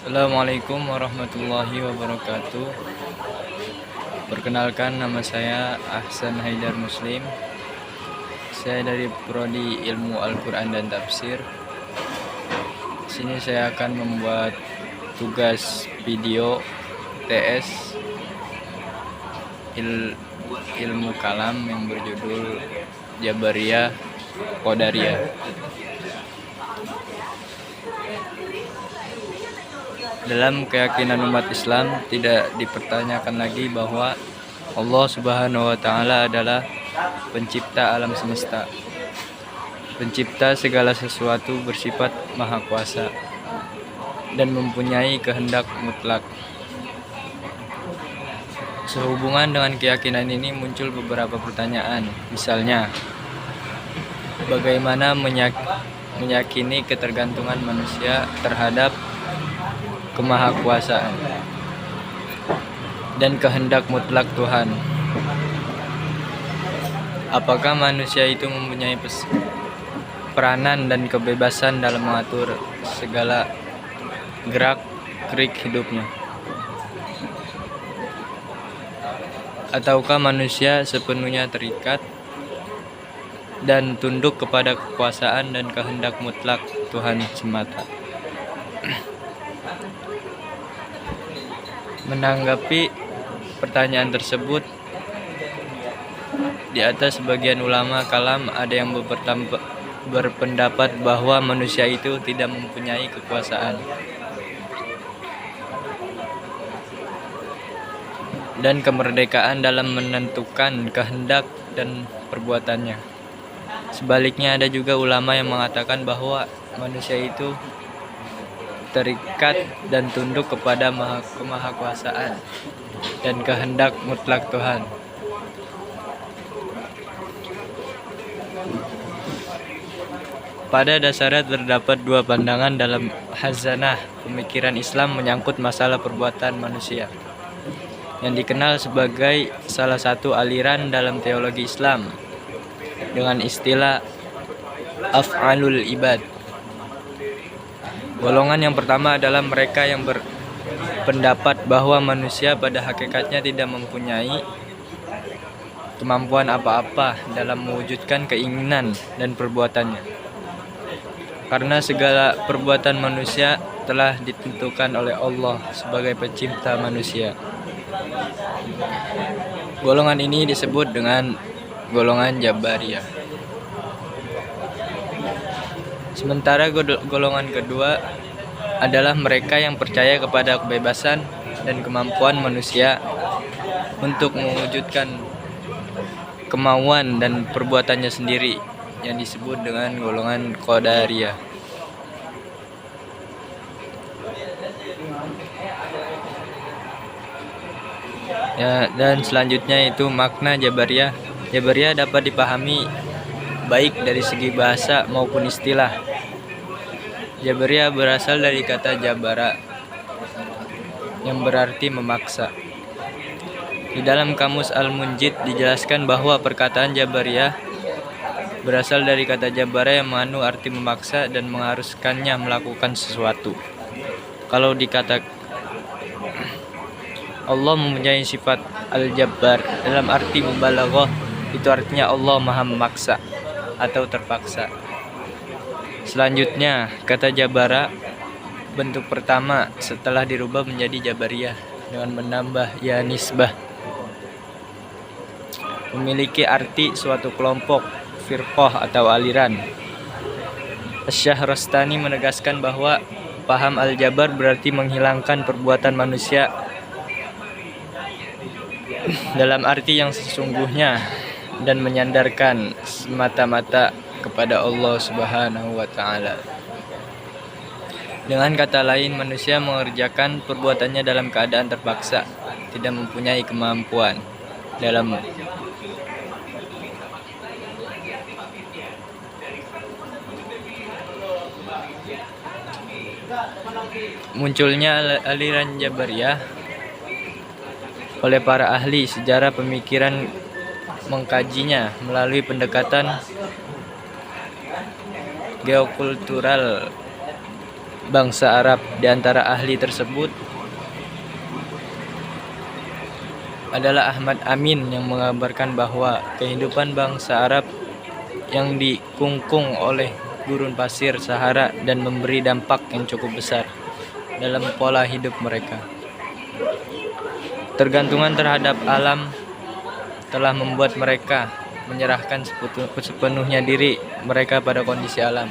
Assalamualaikum warahmatullahi wabarakatuh. Perkenalkan, nama saya Ahsan Haidar Muslim. Saya dari Prodi Ilmu Al-Quran dan Tafsir. Di sini saya akan membuat tugas video TS ilmu kalam yang berjudul Jabariyah Qadariyah. Dalam keyakinan umat Islam tidak dipertanyakan lagi bahwa Allah Subhanahu wa Ta'ala adalah pencipta alam semesta, pencipta segala sesuatu, bersifat maha kuasa dan mempunyai kehendak mutlak. Sehubungan dengan keyakinan ini muncul beberapa pertanyaan. Misalnya, bagaimana meyakini ketergantungan manusia terhadap kemahakuasaan dan kehendak mutlak Tuhan? Apakah manusia itu mempunyai peranan dan kebebasan dalam mengatur segala gerak-gerik hidupnya? Ataukah manusia sepenuhnya terikat dan tunduk kepada kekuasaan dan kehendak mutlak Tuhan semata? Menanggapi pertanyaan tersebut, di atas sebagian ulama kalam ada yang berpendapat bahwa manusia itu tidak mempunyai kekuasaan dan kemerdekaan dalam menentukan kehendak dan perbuatannya. Sebaliknya, ada juga ulama yang mengatakan bahwa manusia itu terikat dan tunduk kepada kemahakuasaan dan kehendak mutlak Tuhan. Pada dasarnya terdapat dua pandangan dalam khazanah pemikiran Islam menyangkut masalah perbuatan manusia, yang dikenal sebagai salah satu aliran dalam teologi Islam dengan istilah af'alul ibad. Golongan yang pertama adalah mereka yang berpendapat bahwa manusia pada hakikatnya tidak mempunyai kemampuan apa-apa dalam mewujudkan keinginan dan perbuatannya, karena segala perbuatan manusia telah ditentukan oleh Allah sebagai pencipta manusia. Golongan ini disebut dengan golongan Jabariyah. Sementara golongan kedua adalah mereka yang percaya kepada kebebasan dan kemampuan manusia untuk mewujudkan kemauan dan perbuatannya sendiri, yang disebut dengan golongan Qadariyah. Dan selanjutnya itu makna Jabariyah. Jabariyah dapat dipahami baik dari segi bahasa maupun istilah. Jabariyah berasal dari kata jabara yang berarti memaksa. Di dalam kamus Al-Munjid dijelaskan bahwa perkataan Jabariyah berasal dari kata jabara yang mengandung arti memaksa dan mengharuskannya melakukan sesuatu. Kalau dikata Allah mempunyai sifat Al-Jabbar dalam arti mubalaghah, itu artinya Allah maha memaksa atau terpaksa. Selanjutnya, kata Jabara bentuk pertama setelah dirubah menjadi Jabariyah dengan menambah ya nisbah, memiliki arti suatu kelompok, firqah atau aliran. Asy-Syahrastani menegaskan bahwa paham Al-Jabar berarti menghilangkan perbuatan manusia dalam arti yang sesungguhnya dan menyandarkan semata-mata kepada Allah Subhanahu wa Ta'ala. Dengan kata lain, manusia mengerjakan perbuatannya dalam keadaan terpaksa, tidak mempunyai kemampuan dalam munculnya aliran Jabariyah oleh para ahli sejarah pemikiran mengkajinya melalui pendekatan geokultural bangsa Arab. Di antara ahli tersebut adalah Ahmad Amin yang mengabarkan bahwa kehidupan bangsa Arab yang dikungkung oleh gurun pasir Sahara dan memberi dampak yang cukup besar dalam pola hidup mereka. Tergantungan terhadap alam telah membuat mereka menyerahkan sepenuhnya diri mereka pada kondisi alam.